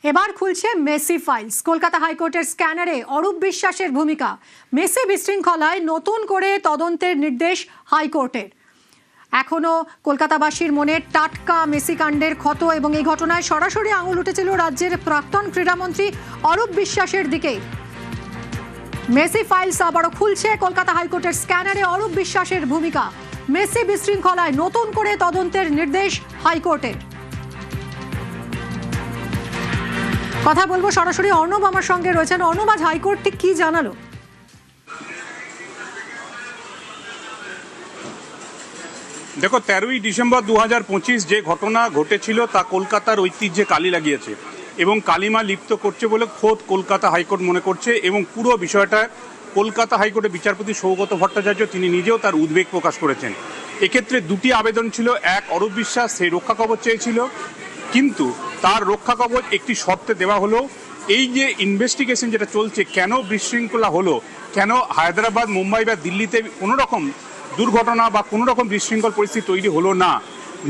এবার খুলছে Messi files. Kolkata হাইকোর্টের স্ক্যানারে অরূপ বিশ্বাসের ভূমিকা। মেসি বিশৃঙ্খলায় নতুন করে তদন্তের নির্দেশ হাইকোর্টের। এখনো কলকাতাবাসীর মনে টাটকা মেসি কাণ্ডের ক্ষত এবং এই ঘটনায় সরাসরি আঙুল উঠেছিল রাজ্যের প্রাক্তন ক্রীড়ামন্ত্রী অরূপ বিশ্বাসের দিকে। মেসি ফাইলস আবারও খুলছে। কলকাতা হাইকোর্টের স্ক্যানারে অরূপ বিশ্বাসের ভূমিকা। মেসি বিশৃঙ্খলায় নতুন করে তদন্তের নির্দেশ হাইকোর্টের। কথা বলবো সরাসরি, অর্ণব আমার সঙ্গে রয়েছেন। অর্ণব, আজ হাইকোর্ট ঠিক কি জানালো? দেখো, 13ই ডিসেম্বর 2025 যে ঘটনা ঘটেছিল তা কলকাতার ঐতিহ্যে কালি লাগিয়েছে এবং কালিমা লিপ্ত করছে বলে খোদ কলকাতা হাইকোর্ট মনে করছে। এবং পুরো বিষয়টা কলকাতা হাইকোর্টের বিচারপতি সৌগত ভট্টাচার্য তিনি নিজেও তার উদ্বেগ প্রকাশ করেছেন। এক্ষেত্রে দুটি আবেদন ছিল। এক, অরূপ বিশ্বাস সেই রক্ষা কবচ চেয়েছিল, কিন্তু তার রক্ষা কবচ একটি শর্তে দেওয়া হলো। এই যে ইনভেস্টিগেশন যেটা চলছে, কেন বিশৃঙ্খলা হলো, কেন হায়দ্রাবাদ, মুম্বাই বা দিল্লিতে কোনো রকম দুর্ঘটনা বা কোনো রকম বিশৃঙ্খল পরিস্থিতি তৈরি হলো না।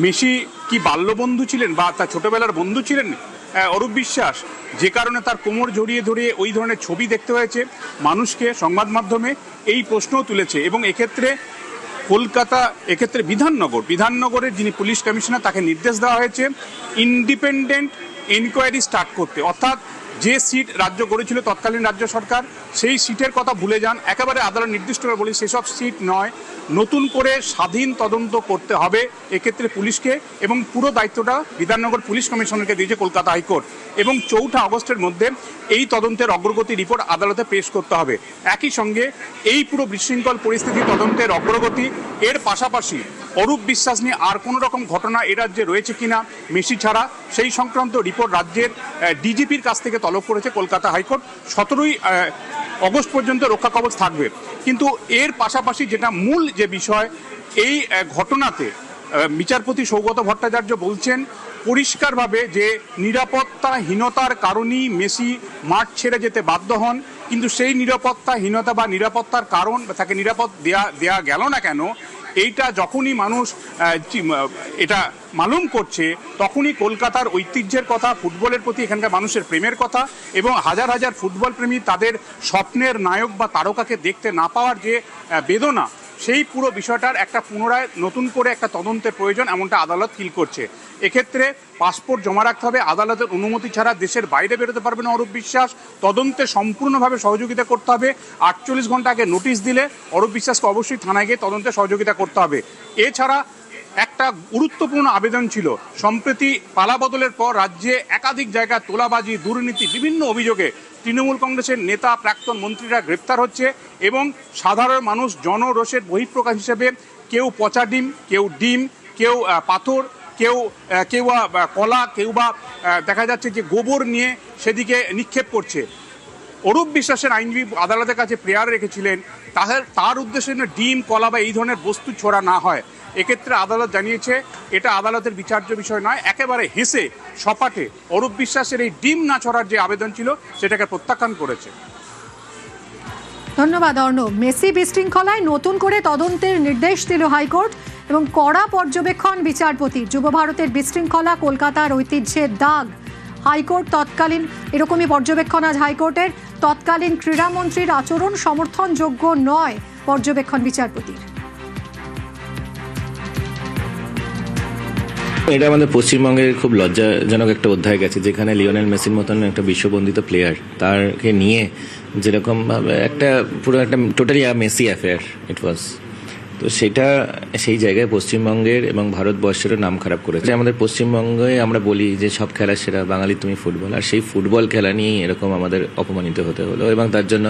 মেসি কি বাল্যবন্ধু ছিলেন বা তার ছোটবেলার বন্ধু ছিলেন অরূপ বিশ্বাস, যে কারণে তার কোমর জড়িয়ে ধরিয়ে ওই ধরনের ছবি দেখতে হয়েছে? মানুষকে সংবাদ মাধ্যমে এই প্রশ্নও তুলেছে। এবং এক্ষেত্রে কলকাতা, এক্ষেত্রে বিধাননগরের যিনি পুলিশ কমিশনার তাকে নির্দেশ দেওয়া হয়েছে ইন্ডিপেন্ডেন্ট এনকোয়ারি স্টার্ট করতে। অর্থাৎ যে সিট রাজ্য গড়েছিল তৎকালীন রাজ্য সরকার, সেই সিটের কথা ভুলে যান, একেবারে আদালত নির্দিষ্ট করে বলি সেসব সিট নয়, নতুন করে স্বাধীন তদন্ত করতে হবে এক্ষেত্রে পুলিশকে। এবং পুরো দায়িত্বটা বিধাননগর পুলিশ কমিশনারকে দিয়েছে কলকাতা হাইকোর্ট। এবং 4 আগস্টের মধ্যে এই তদন্তের অগ্রগতি রিপোর্ট আদালতে পেশ করতে হবে। একই সঙ্গে এই পুরো বিশৃঙ্খল পরিস্থিতি তদন্তের অগ্রগতি, এর পাশাপাশি অরূপ বিশ্বাস নিয়ে আর কোনো রকম ঘটনা এ রাজ্যে রয়েছে কিনা মেসি ছাড়া, সেই সংক্রান্ত রিপোর্ট রাজ্যের ডিজিপির কাছ থেকে তলব করেছে কলকাতা হাইকোর্ট। 17ই অগস্ট পর্যন্ত রক্ষা কবচ থাকবে। কিন্তু এর পাশাপাশি যেটা মূল যে বিষয়, এই ঘটনাতে বিচারপতি সৌগত ভট্টাচার্য বলছেন পরিষ্কারভাবে যে নিরাপত্তাহীনতার কারণেই মেসি মাঠ ছেড়ে যেতে বাধ্য হন। কিন্তু সেই নিরাপত্তাহীনতা বা নিরাপত্তার কারণ তাকে নিরাপদ দেয়া গেল না কেন, এইটা যখনই মানুষ এটা মালুম করছে, তখনই কলকাতার ঐতিহ্যের কথা, ফুটবলের প্রতি এখানকার মানুষের প্রেমের কথা এবং হাজার হাজার ফুটবল প্রেমী তাদের স্বপ্নের নায়ক বা তারকাকে দেখতে না পাওয়ার যে বেদনা, সেই পুরো বিষয়টার একটা পুনরায় নতুন করে একটা তদন্তের প্রয়োজন, এমনটা আদালত ফিল করছে। এক্ষেত্রে পাসপোর্ট জমা রাখতে হবে, আদালতের অনুমতি ছাড়া দেশের বাইরে বেরোতে পারবে না অরূপ বিশ্বাস। তদন্তে সম্পূর্ণভাবে সহযোগিতা করতে হবে। 48 ঘন্টা আগে নোটিশ দিলে অরূপ বিশ্বাসকে অবশ্যই থানায় গিয়ে তদন্তে সহযোগিতা করতে হবে। এছাড়া একটা গুরুত্বপূর্ণ আবেদন ছিল, সম্প্রতি পালাবদলের পর রাজ্যে একাধিক জায়গায় তোলাবাজি, দুর্নীতি, বিভিন্ন অভিযোগে তৃণমূল কংগ্রেসের নেতা, প্রাক্তন মন্ত্রীরা গ্রেপ্তার হচ্ছে এবং সাধারণ মানুষ জনরোষের বহিঃপ্রকাশ হিসেবে কেউ পচা ডিম, কেউ ডিম, কেউ পাথর, কেউ কলা, কেউ বা দেখা যাচ্ছে যে গোবর নিয়ে সেদিকে নিক্ষেপ করছে। অরূপ বিশ্বাসের আইনজীবী আদালতের কাছে প্রেয়ার রেখেছিলেন তার উদ্দেশ্যে ডিম, কলা বা এই ধরনের বস্তু ছোড়া না হয়। এক্ষেত্রে আদালত জানিয়েছে এটা আদালতের বিচার্য বিষয় নয়। একেবারে হেসে সপাটে অরূপ বিশ্বাসের এই ডিম না ছড়ার যে আবেদন ছিল সেটাকে প্রত্যাখ্যান করেছে। ধন্যবাদ অর্ণব। মেসি বিশৃঙ্খলায় নতুন করে তদন্তের নির্দেশ দিল হাইকোর্ট এবং কড়া পর্যবেক্ষণ বিচারপতির। যুব ভারতের বিশৃঙ্খলা কলকাতার ঐতিহ্যের দাগ। হাইকোর্ট তৎকালীন এরকমই পর্যবেক্ষণ আজ হাইকোর্টের। তৎকালীন ক্রীড়ামন্ত্রীর আচরণ সমর্থনযোগ্য নয় পর্যবেক্ষণ বিচারপতির। এটা আমাদের পশ্চিমবঙ্গের খুব লজ্জাজনক একটা অধ্যায় গেছে, যেখানে লিওনেল মেসির মতন একটা বিশ্ববন্দিত প্লেয়ার, তারকে নিয়ে যেরকম একটা পুরো একটা টোটালি মেসি অ্যাফেয়ার ইট ওয়াজ। তো সেটা সেই জায়গায় পশ্চিমবঙ্গের এবং ভারতবর্ষেরও নাম খারাপ করেছে। আমাদের পশ্চিমবঙ্গে আমরা বলি যে সব খেলা সেরা, বাঙালি তুমি ফুটবল, আর সেই ফুটবল খেলা নিয়েই এরকম আমাদের অপমানিত হতে হলো। এবং তার জন্য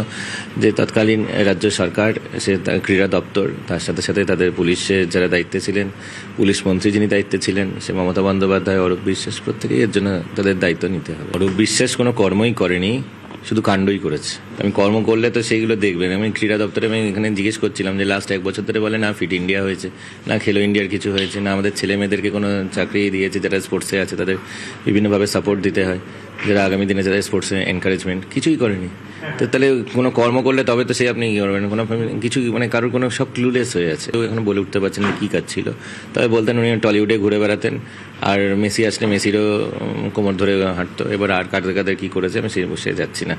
যে তৎকালীন রাজ্য সরকার, সে ক্রীড়া দপ্তর, তার সাথে সাথে তাদের পুলিশের যারা দায়িত্বে ছিলেন, পুলিশ মন্ত্রী যিনি দায়িত্বে ছিলেন, সে মমতা বন্দ্যোপাধ্যায়, অরূপ বিশ্বাস, প্রত্যেকেই এর জন্য তাদের দায়িত্ব নিতে হবে। অরূপ বিশ্বাস কোনো কর্মই করেনি, শুধু কাণ্ডই করেছে। আমি কর্ম করলে তো সেইগুলো দেখবেন। আমি ক্রীড়া দপ্তরে আমি এখানে জিজ্ঞেস করছিলাম যে লাস্ট 1 বছর ধরে বলে না ফিট ইন্ডিয়া হয়েছে, না খেলো ইন্ডিয়ার কিছু হয়েছে, না আমাদের ছেলে মেয়েদেরকে কোনো চাকরি দিয়েছে যারা স্পোর্টসে আছে তাদের বিভিন্নভাবে সাপোর্ট দিতে হয়, যারা আগামী দিনে যারা স্পোর্টসে এনকারেজমেন্ট কিছুই করেনি। তো তাহলে কোনো কর্ম করলে তবে তো সে আপনি কী করবেন, কোনো কিছু মানে কারোর কোনো সব ক্লুলেস হয়ে আছে। তো এখন বলে উঠতে পারছেন না কী কাজ ছিল। তবে বলতেন উনি টলিউডে ঘুরে বেড়াতেন, আর মেসি আসলে মেসিরও কোমর ধরে হাঁটতো। এবার আর কাদের কাদের কী করেছে আমি সে বসে যাচ্ছি না।